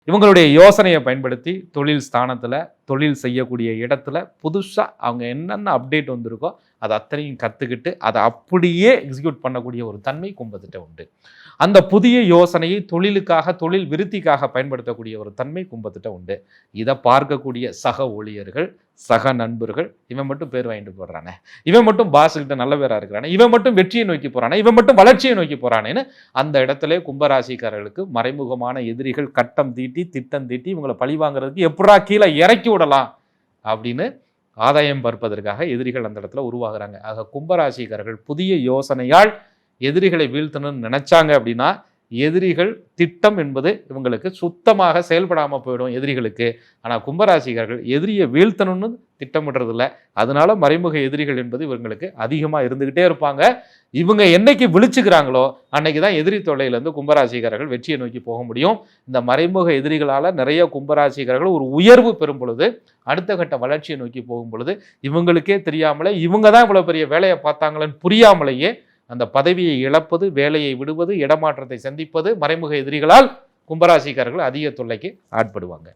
இவங்களுடைய யோசனையை பயன்படுத்தி தொழில் ஸ்தானத்தில் தொழில் செய்யக்கூடிய இடத்துல புதுசாக அவங்க என்னென்ன அப்டேட் வந்திருக்கோ அதை அத்தனையும் கற்றுக்கிட்டு அதை அப்படியே எக்ஸிக்யூட் பண்ணக்கூடிய ஒரு தன்மை கும்பத்திட்ட உண்டு. அந்த புதிய யோசனையை தொழிலுக்காக தொழில் விருத்திக்காக பயன்படுத்தக்கூடிய ஒரு தன்மை கும்பத்திட்ட உண்டு. இதை பார்க்கக்கூடிய சக ஊழியர்கள், சக நண்பர்கள், இவன் மட்டும் பேர் வாங்கிட்டு போடுறானே, இவன் மட்டும் பாஸுக்கிட்ட நல்ல பேராக இருக்கிறானே, இவன் மட்டும் வெற்றியை நோக்கி போகிறானே, இவன் மட்டும் வளர்ச்சியை நோக்கி போகிறானேன்னு அந்த இடத்துல கும்பராசிக்காரர்களுக்கு மறைமுகமான எதிரிகள் கட்டம் தீட்டி திட்டம் தீட்டி இவங்களை பழி வாங்குறதுக்கு எப்படா கீழே இறக்கி விடலாம் அப்படின்னு ஆதாயம் பார்ப்பதற்காக எதிரிகள் அந்த இடத்துல உருவாகிறாங்க. ஆக கும்பராசிக்காரர்கள் புதிய யோசனையால் எதிரிகளை வீழ்த்தணும்னு நினைச்சாங்க அப்படின்னா எதிரிகள் திட்டம் என்பது இவங்களுக்கு சுத்தமாக செயல்படாமல் போயிடும் எதிரிகளுக்கு. ஆனால் கும்பராசிக்காரர்கள் எதிரியை வீழ்த்தணும்னு திட்டமிடுறதில்ல. அதனால மறைமுக எதிரிகள் என்பது இவங்களுக்கு அதிகமாக இருந்துக்கிட்டே இருப்பாங்க. இவங்க என்னைக்கு விழிச்சுக்கிறாங்களோ அன்னைக்கு தான் எதிரி தொல்லையிலேருந்து கும்பராசிக்காரர்கள் வெற்றியை நோக்கி போக முடியும். இந்த மறைமுக எதிரிகளால் நிறைய கும்பராசிக்காரர்கள் ஒரு உயர்வு பெறும் பொழுது, அடுத்த கட்ட வளர்ச்சியை நோக்கி போகும் பொழுது இவங்களுக்கே தெரியாமலே இவங்க தான் இவ்வளோ பெரிய வேலையை பார்த்தாங்களேன்னு புரியாமலேயே அந்த பதவியை இழப்பது, வேலையை விடுவது, இடமாற்றத்தை சந்திப்பது மறைமுக எதிரிகளால் கும்பராசிக்காரர்கள் அதிக தொல்லைக்கு ஆட்படுவாங்க.